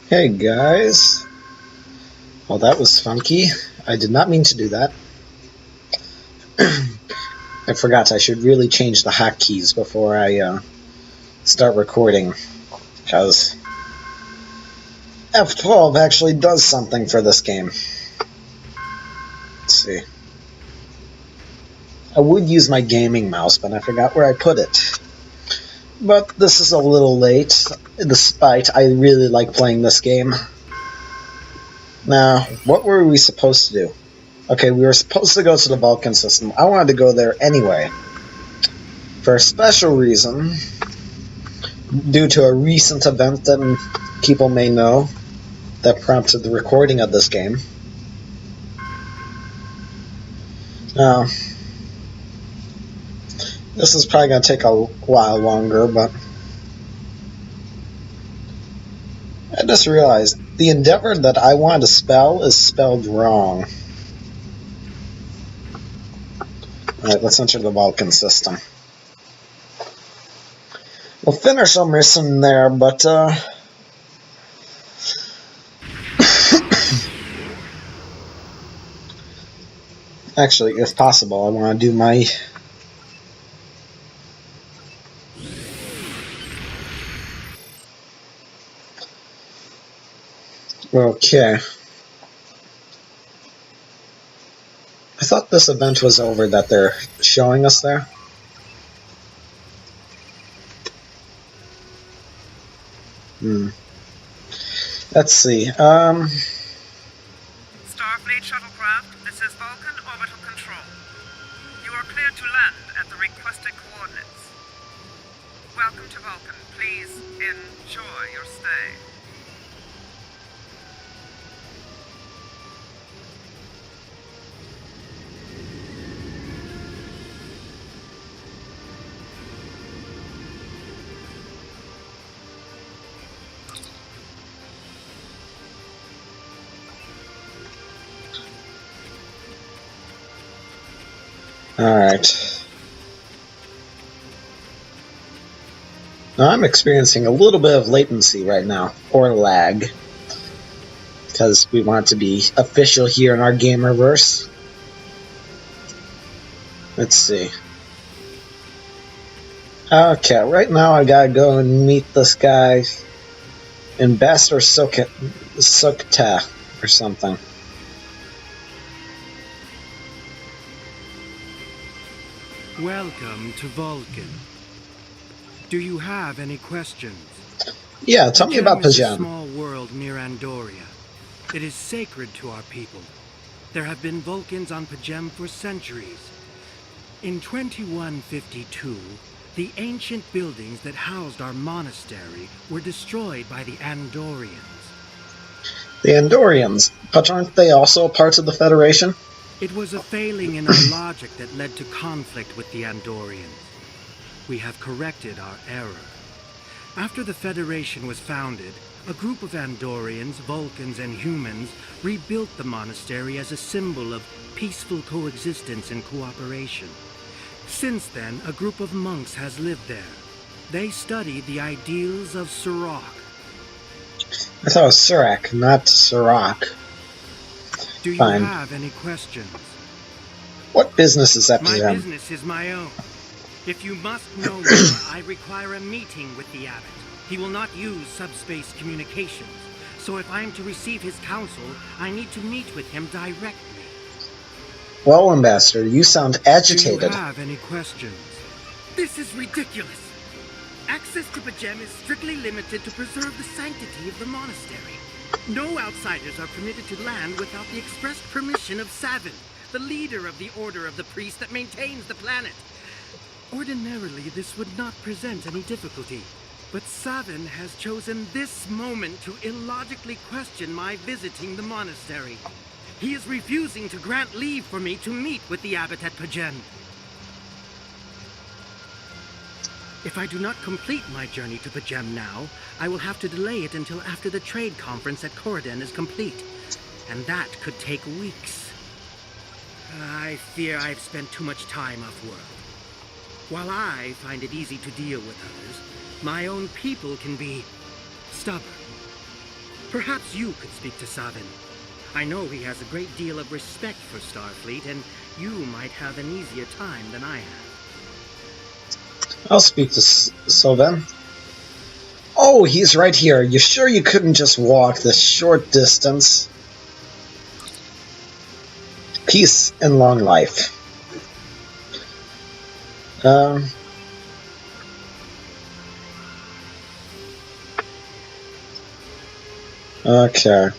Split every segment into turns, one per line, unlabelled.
Hey guys. Well, that was funky. I did not mean to do that. I forgot I should really change the hotkeys before I start recording, because F12 actually does something for this game. Let's see. I would use my gaming mouse, but I forgot where I put it. But this is a little late, despite I really like playing this game. Now, what were we supposed to do? Okay, we were supposed to go to the Vulcan system. I wanted to go there anyway. For a special reason, due to a recent event that people may know that prompted the recording of this game. Now, this is probably going to take a while longer, but I just realized the endeavor that I wanted to spell is spelled wrong. Alright, let's enter the Vulcan system. We'll finish our mission there, but actually, if possible, I want to do my okay. I thought this event was over that they're showing us there. Let's see.
Starfleet shuttlecraft, this is Vulcan Orbital Control. You are cleared to land at the requested coordinates. Welcome to Vulcan. Please enjoy your stay.
Alright. Now I'm experiencing a little bit of latency right now, or lag, because we want to be official here in our gamerverse. Let's see. Okay, right now I gotta go and meet this guy, Ambassador Sukta, or something.
Welcome to Vulcan. Do you have any questions?
Yeah, tell me about
Pajem is a
Pajem.
small world near Andoria. It is sacred to our people. There have been Vulcans on Pajem for centuries. In 2152, the ancient buildings that housed our monastery were destroyed by the Andorians.
The Andorians, but aren't they also part of the Federation?
It was a failing in our logic that led to conflict with the Andorians. We have corrected our error. After the Federation was founded, a group of Andorians, Vulcans, and humans rebuilt the monastery as a symbol of peaceful coexistence and cooperation. Since then, a group of monks has lived there. They study the ideals of Surak.
I thought it was Surak, not Surak.
Do you
Fine.
have any questions?
What business is that to
My
them?
business is my own. If you must know more, I require a meeting with the abbot. He will not use subspace communications. So if I am to receive his counsel, I need to meet with him directly.
Well, Ambassador, you sound agitated.
Do you have any questions?
This is ridiculous. Access to Pajem is strictly limited to preserve the sanctity of the monastery. No outsiders are permitted to land without the express permission of Savin, the leader of the Order of the Priest that maintains the planet. Ordinarily, this would not present any difficulty, but Savin has chosen this moment to illogically question my visiting the monastery. He is refusing to grant leave for me to meet with the abbot at Pajem. If I do not complete my journey to Pajem now, I will have to delay it until after the trade conference at Corridon is complete, and that could take weeks. I fear I've spent too much time off-world. While I find it easy to deal with others, my own people can be stubborn.
Perhaps you could speak to Savin. I know he has a great deal of respect for Starfleet, and you might have an easier time than I have.
I'll speak to Sylvan. Oh, he's right here. You sure you couldn't just walk this short distance? Peace and long life. Okay.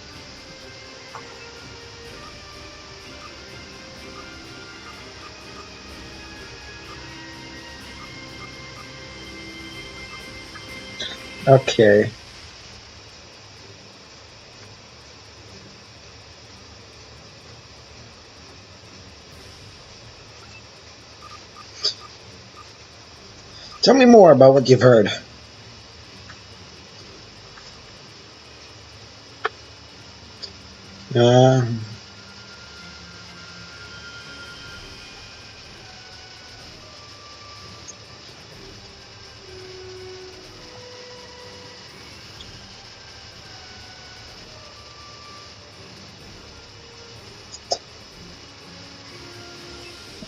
Okay. Tell me more about what you've heard.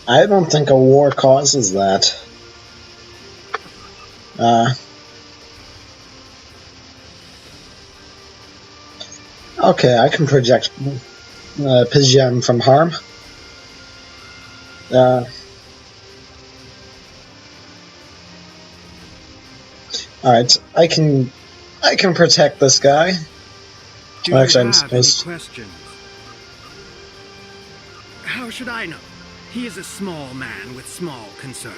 I don't think a war causes that. Okay, I can project Pijam from harm. Alright, I can protect this guy.
Do
Well, actually,
you
I'm
have any
supposed.
questions? How should I know? He is a small man with small concerns.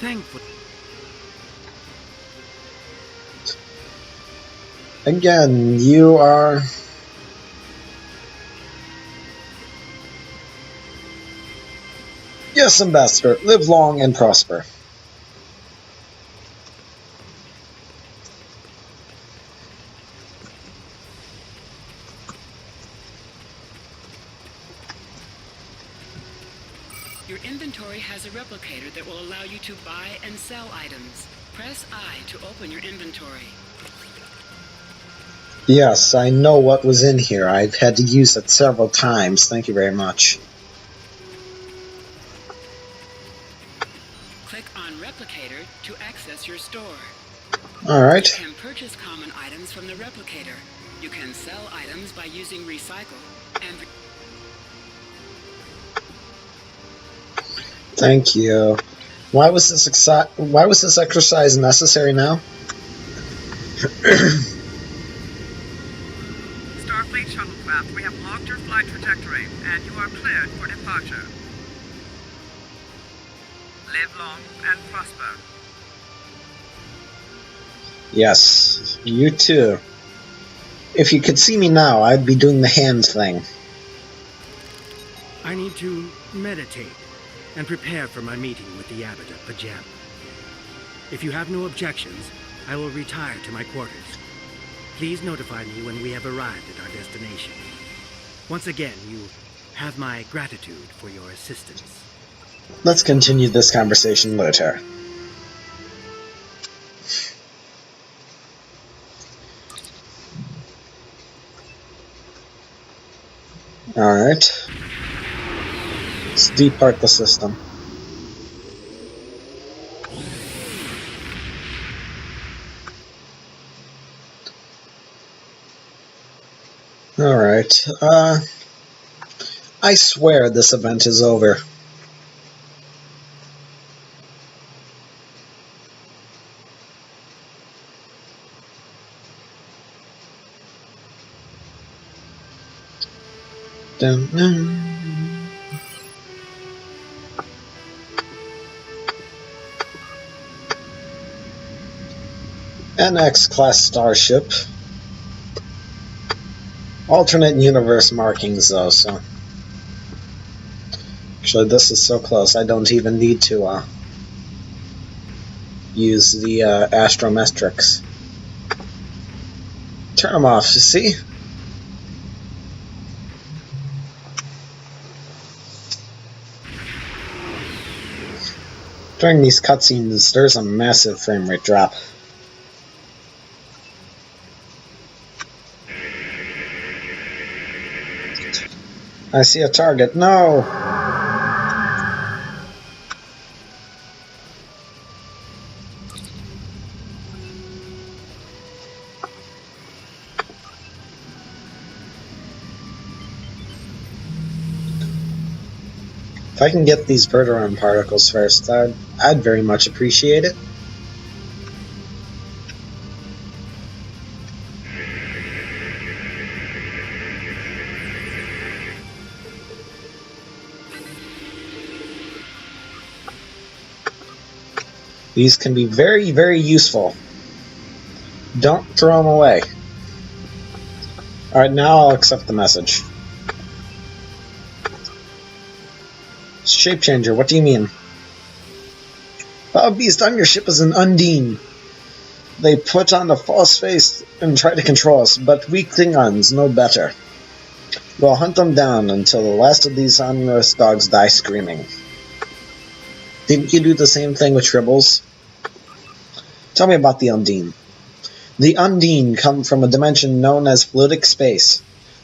Thankfully.
Again, you are. Yes, Ambassador. Live long and prosper.
Your inventory has a replicator that will allow you to buy and sell items. Press I to open your inventory.
Yes, I know what was in here. I've had to use it several times. Thank you very much.
Click on Replicator to access your store.
Alright.
You can purchase common items from the replicator. You can sell items by using Recycle and...
Thank you. Why was this exercise necessary now?
Starfleet shuttlecraft, we have logged your flight trajectory, and you are cleared for departure. Live long and prosper.
Yes, you too. If you could see me now, I'd be doing the hand thing.
I need to meditate and prepare for my meeting with the abbot of Pajam. If you have no objections, I will retire to my quarters. Please notify me when we have arrived at our destination. Once again, you have my gratitude for your assistance.
Let's continue this conversation later. Alright. Let's depart the system. Alright, I swear this event is over. Dun, dun. NX class starship. Alternate universe markings though, so actually this is so close I don't even need to use the astrometrics. Turn them off, you see? During these cutscenes there's a massive frame rate drop. I see a target. No! If I can get these Verteron particles first, I'd very much appreciate it. These can be very, very useful. Don't throw them away. Alright, now I'll accept the message. Shapechanger, what do you mean? Beast on your ship is an Undine. They put on a false face and try to control us, but we Klingons know better. We'll hunt them down until the last of these onerous dogs die screaming. Didn't you do the same thing with Tribbles? Tell me about the Undine. The Undine come from a dimension known as fluidic space.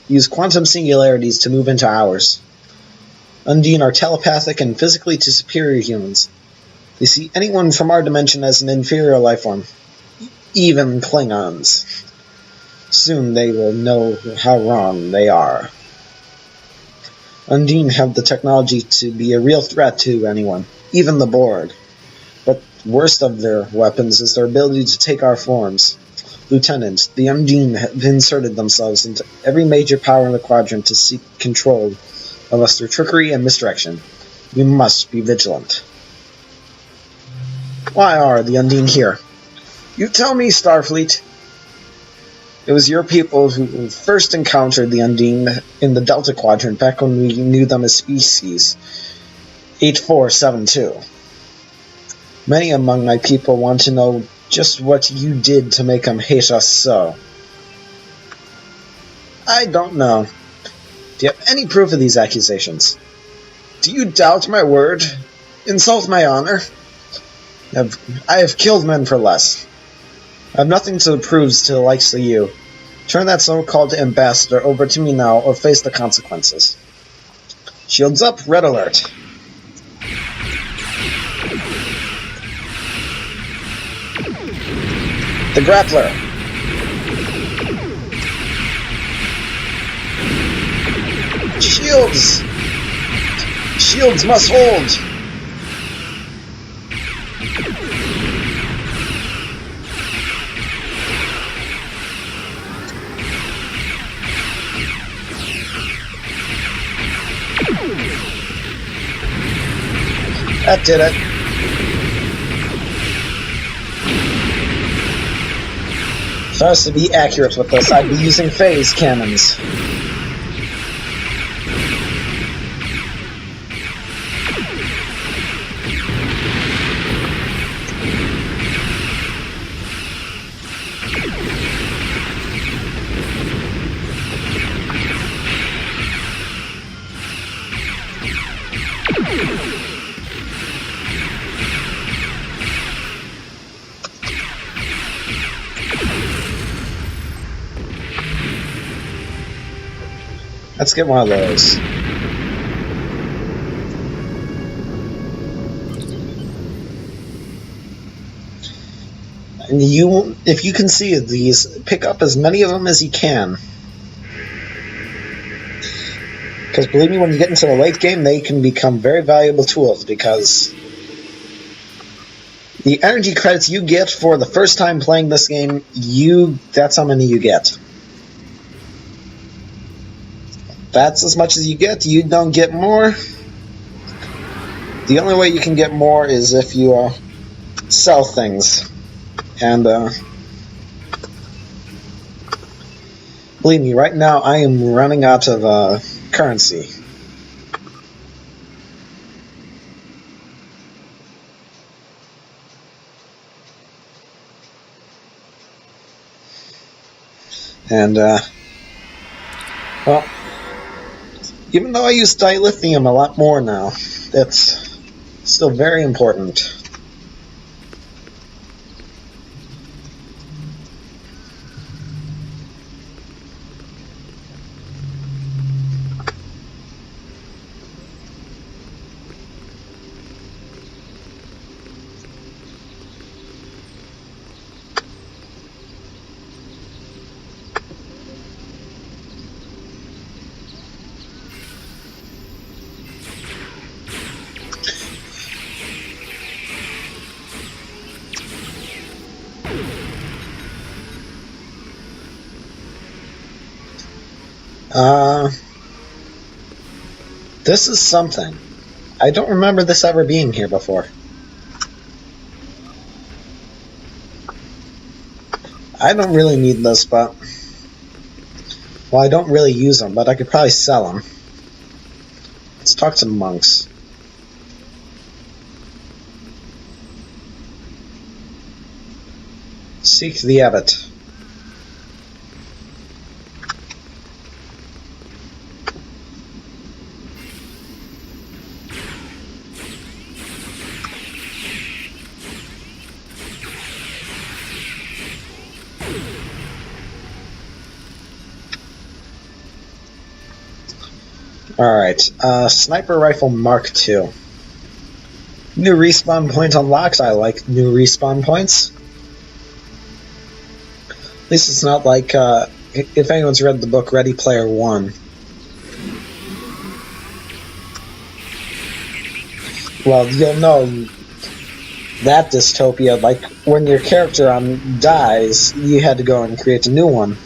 Use quantum singularities to move into ours. Undine are telepathic and physically to superior humans. They see anyone from our dimension as an inferior life form. Even Klingons. Soon they will know how wrong they are. Undine have the technology to be a real threat to anyone, even the Borg. But worst of their weapons is their ability to take our forms. Lieutenant, the Undine have inserted themselves into every major power in the quadrant to seek control of us through trickery and misdirection. We must be vigilant. Why are the Undine here? You tell me, Starfleet. It was your people who first encountered the Undine in the Delta Quadrant back when we knew them as species 8472. Many among my people want to know just what you did to make them hate us so. I don't know. Do you have any proof of these accusations? Do you doubt my word? Insult my honor? I have killed men for less. I have nothing to prove to the likes of you. Turn that so-called ambassador over to me now or face the consequences. Shields up, red alert. The grappler. Shields! Shields must hold! That did it. If I was to be accurate with this, I'd be using phase cannons. Let's get one of those. And if you can see these, pick up as many of them as you can. Because believe me, when you get into the late game, they can become very valuable tools, because the energy credits you get for the first time playing this game, that's how many you get. That's as much as you get. You don't get more. The only way you can get more is if you sell things. And believe me, right now I am running out of currency. And well, even though I use dilithium a lot more now, that's still very important. This is something. I don't remember this ever being here before. I don't really need this, but... Well, I don't really use them, but I could probably sell them. Let's talk to the monks. Seek the abbot. Alright, Sniper Rifle Mark II. New respawn point unlocked. I like new respawn points. At least it's not like, if anyone's read the book Ready Player One. Well, you'll know that dystopia, like, when your character dies, you had to go and create a new one.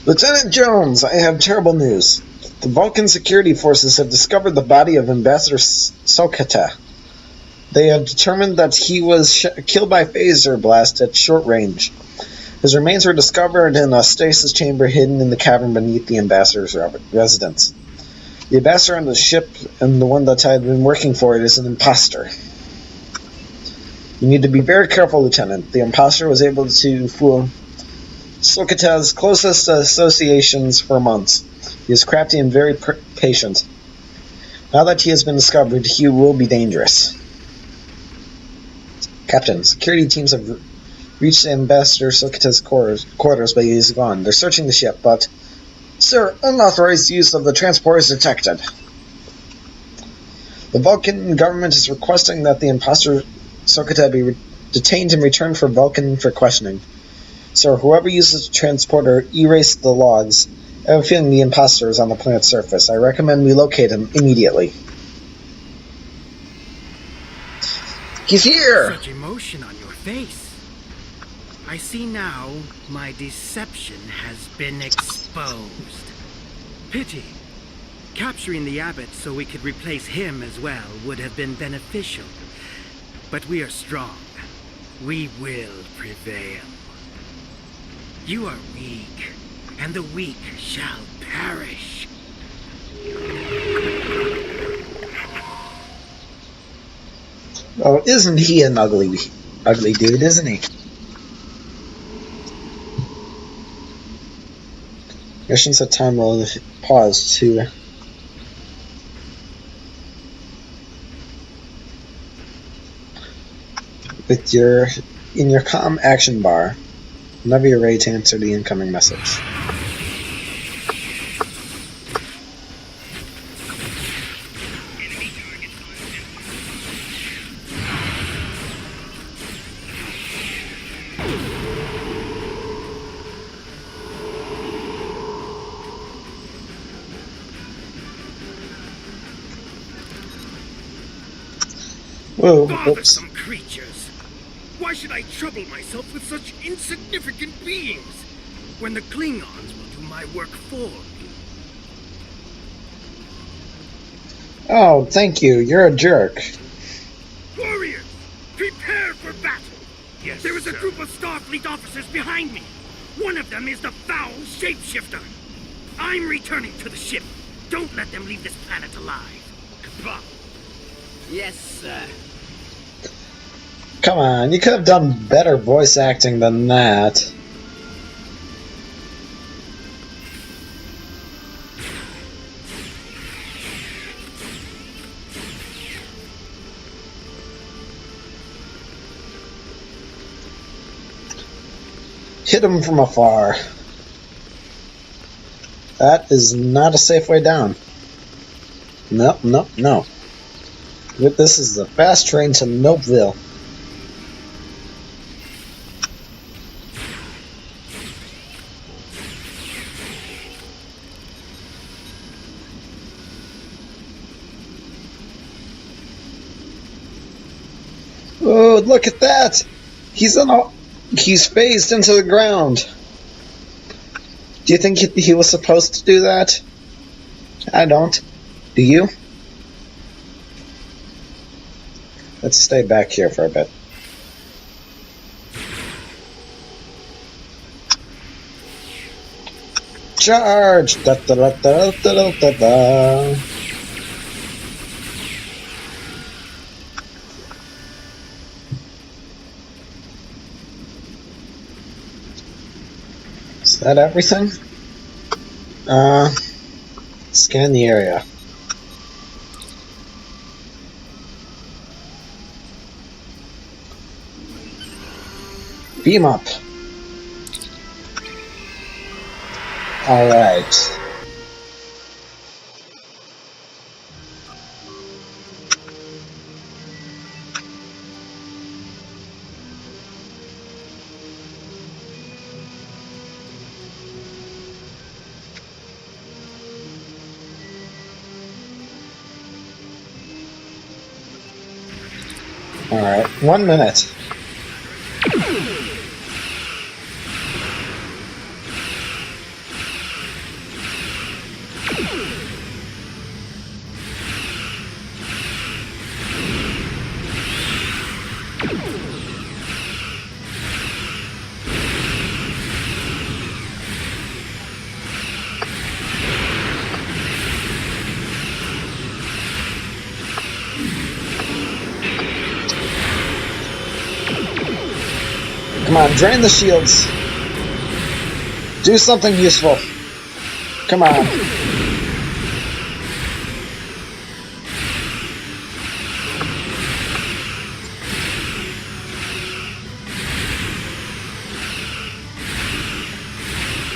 Lieutenant Jones, I have terrible news. The Vulcan security forces have discovered the body of Ambassador Sokata. They have determined that he was killed by phaser blast at short range. His remains were discovered in a stasis chamber hidden in the cavern beneath the Ambassador's residence. The Ambassador on the ship and the one that I have been working for is an imposter. You need to be very careful, Lieutenant. The imposter was able to fool Sokata's closest associations for months. He is crafty and very patient. Now that he has been discovered, he will be dangerous. Captain, security teams have reached Ambassador Sokata's quarters, but he is gone. They're searching the ship, but... Sir, unauthorized use of the transport is detected. The Vulcan government is requesting that the imposter Sokata be detained and returned for Vulcan for questioning. Sir, whoever uses the transporter, erase the logs. I have a feeling the imposter is on the planet's surface. I recommend we locate him immediately. He's here!
Such emotion on your face. I see now my deception has been exposed. Pity. Capturing the abbot so we could replace him as well would have been beneficial. But we are strong. We will prevail. You are weak, and the weak shall perish.
Oh, isn't he an ugly dude, isn't he? I shouldn't set time will pause to... In your comm action bar, whenever you're ready to answer the incoming message. Whoa, oops.
Bothersome creatures! Why should I trouble myself with such insignificant beings, when the Klingons will do my work for me?
Oh, thank you. You're a jerk.
Warriors, prepare for battle! Yes, there is a group of Starfleet officers behind me. One of them is the foul shapeshifter. I'm returning to the ship. Don't let them leave this planet alive. Goodbye. Yes, sir.
Come on, you could have done better voice acting than that. Hit him from afar. That is not a safe way down. No, no, no. This is the fast train to Nopeville. Oh, look at that! He's phased into the ground. Do you think he was supposed to do that? I don't. Do you? Let's stay back here for a bit. Charge! Da da da da da da da. Is that everything? Scan the area. Beam up. Alright. Alright, 1 minute. Come on, drain the shields. Do something useful. Come on.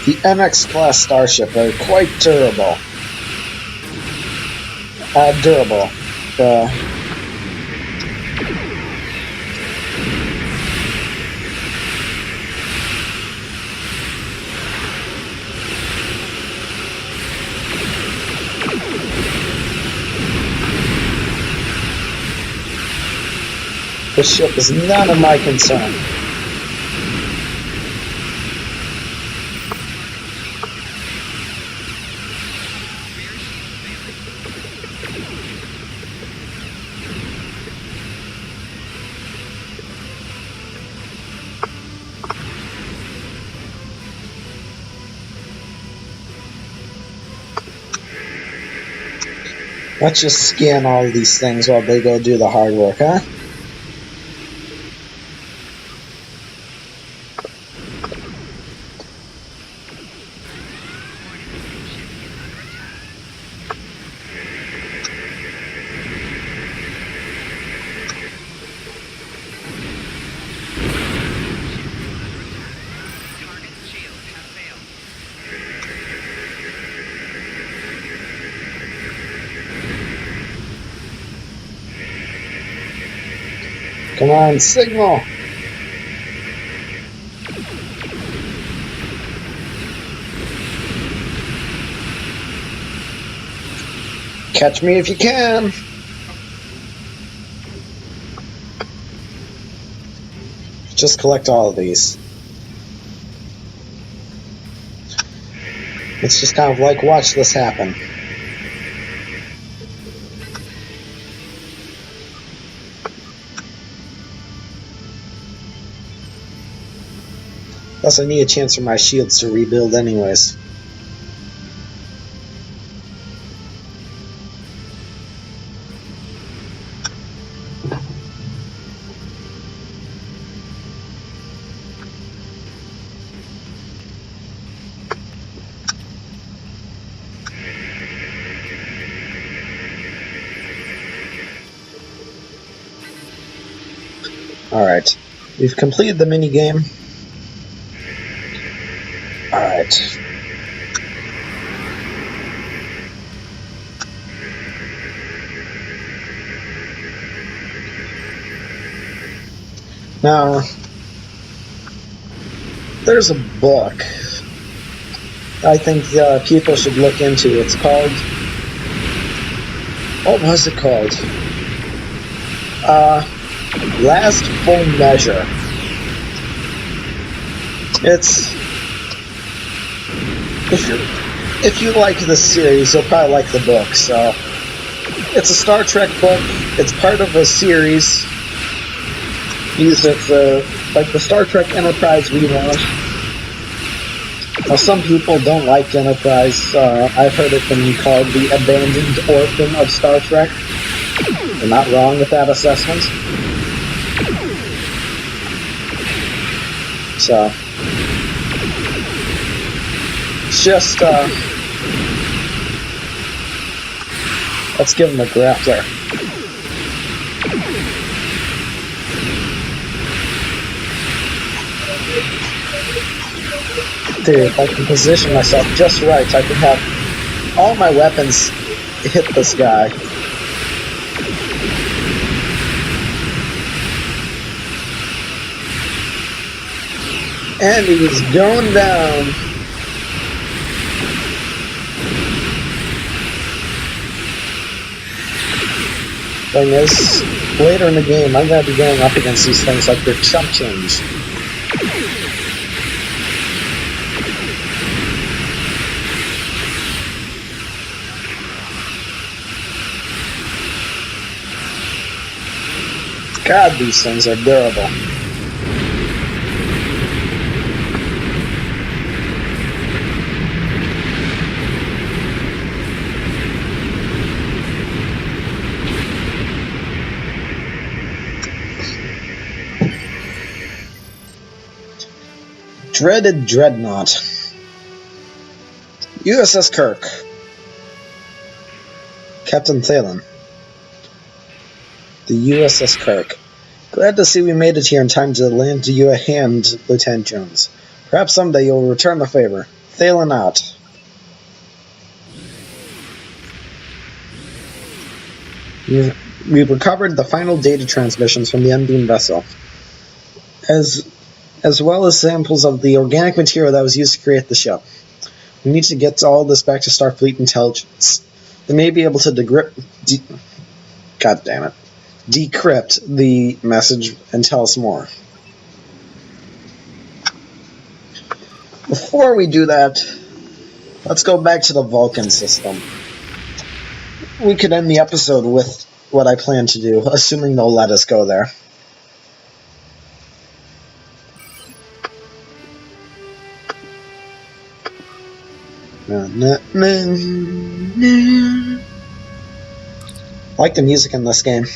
The MX class starship are quite durable. Durable. This ship is none of my concern. Let's just scan all of these things while they go do the hard work, huh? Come on, signal! Catch me if you can! Just collect all of these. Let's just kind of like watch this happen. Plus, I need a chance for my shields to rebuild anyways. Alright, we've completed the minigame. Alright. Now, there's a book I think people should look into. It's called... What was it called? Last Full Measure. It's... If you like this series, you'll probably like the book, so... It's a Star Trek book. It's part of a series. It's like the Star Trek Enterprise relaunch. Now, some people don't like Enterprise. I've heard it been called the abandoned orphan of Star Trek. You're not wrong with that assessment. So, it's just, let's give him a grappler. Dude, if I can position myself just right, I can have all my weapons hit this guy. And he was going down. Thing is, later in the game, I'm going to be going up against these things like they're chump change. God, these things are durable. Dreaded Dreadnought. USS Kirk. Captain Thalen. The USS Kirk. Glad to see we made it here in time to lend you a hand, Lieutenant Jones. Perhaps someday you'll return the favor. Thalen out. We've recovered the final data transmissions from the M-beam vessel, as well as samples of the organic material that was used to create the ship. We need to get all this back to Starfleet Intelligence. They may be able to decrypt the message and tell us more. Before we do that, let's go back to the Vulcan system. We could end the episode with what I plan to do, assuming they'll let us go there. I like the music in this game.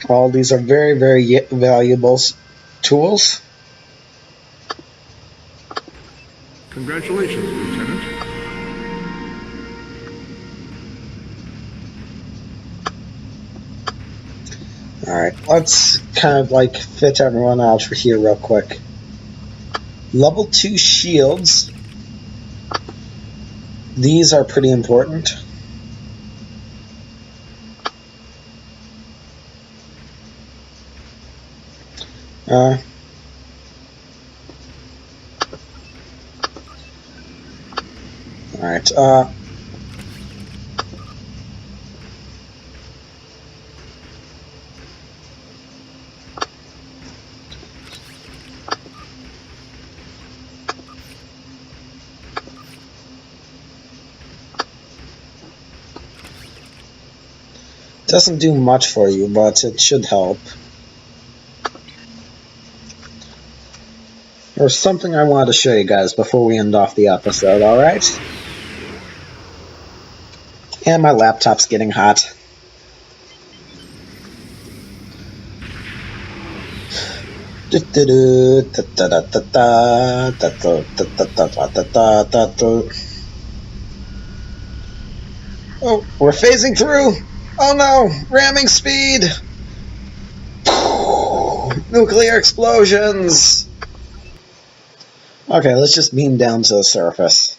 All these are very, very valuable tools.
Congratulations, Lieutenant.
Alright, let's kind of like fit everyone out for here real quick. Level 2 shields. These are pretty important. Alright, doesn't do much for you, but it should help. There's something I wanted to show you guys before we end off the episode, alright? And my laptop's getting hot. Oh, we're phasing through! Oh no! Ramming speed! Nuclear explosions! Okay, let's just beam down to the surface.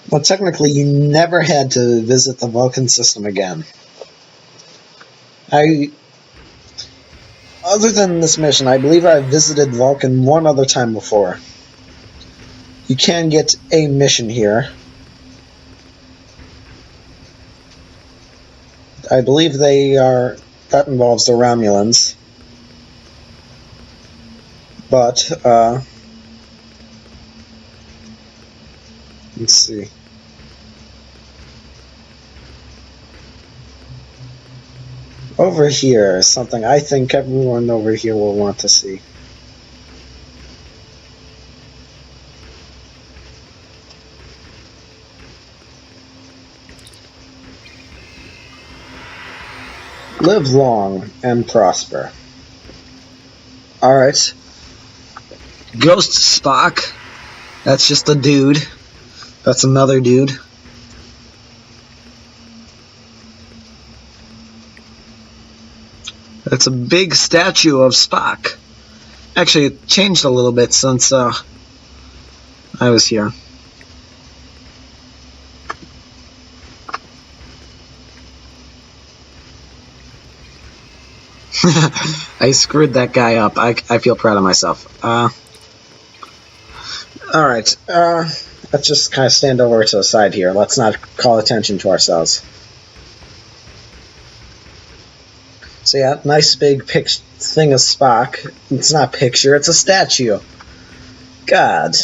Well, technically, you never had to visit the Vulcan system again. Other than this mission, I believe I visited Vulcan one other time before. You can get a mission here. I believe that involves the Romulans. But, let's see. Over here is something I think everyone over here will want to see. Live long and prosper. Alright. Ghost Spock. That's just a dude. That's another dude. It's a big statue of Spock. Actually, it changed a little bit since I was here. I screwed that guy up. I feel proud of myself. Alright, let's just kind of stand over to the side here. Let's not call attention to ourselves. So yeah, nice big thing of Spock. It's not a picture, it's a statue. God,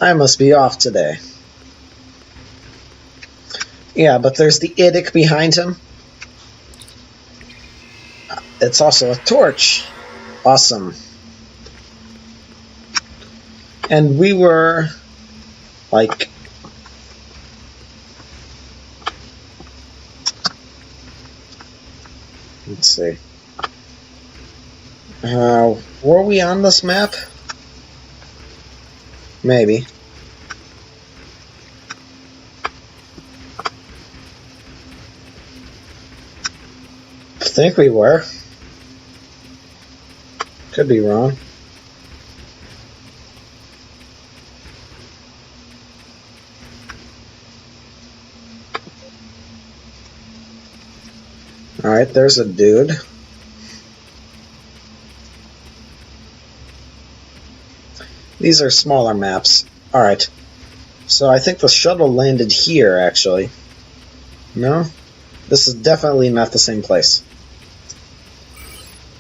I must be off today. Yeah, but there's the Idic behind him. It's also a torch. Awesome. And we were like let's see. Were we on this map? Maybe. I think we were. Could be wrong. Alright, there's a dude. These are smaller maps. Alright. So I think the shuttle landed here, actually. No? This is definitely not the same place.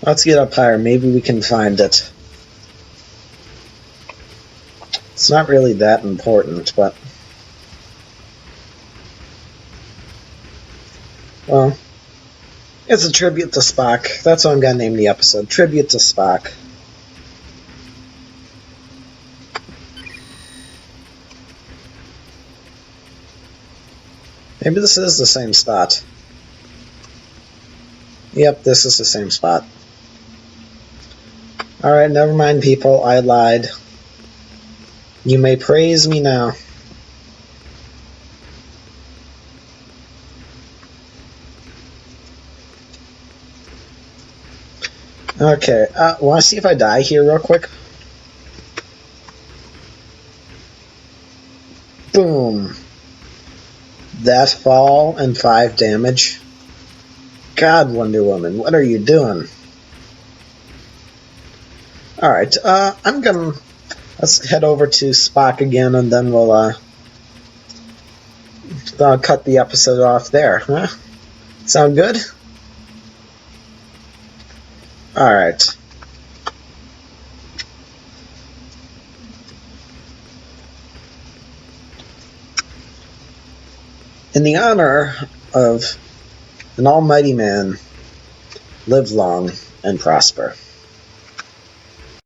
Let's get up higher. Maybe we can find it. It's not really that important, but... well... it's a tribute to Spock. That's what I'm gonna name the episode. Tribute to Spock. Maybe this is the same spot. Yep, this is the same spot. Alright, never mind, people. I lied. You may praise me now. Okay, wanna see if I die here real quick? Boom. That fall and 5 damage. God, Wonder Woman, what are you doing? Alright, let's head over to Spock again, and then we'll, cut the episode off there, huh? Sound good? Alright. In the honor of an almighty man, live long and prosper.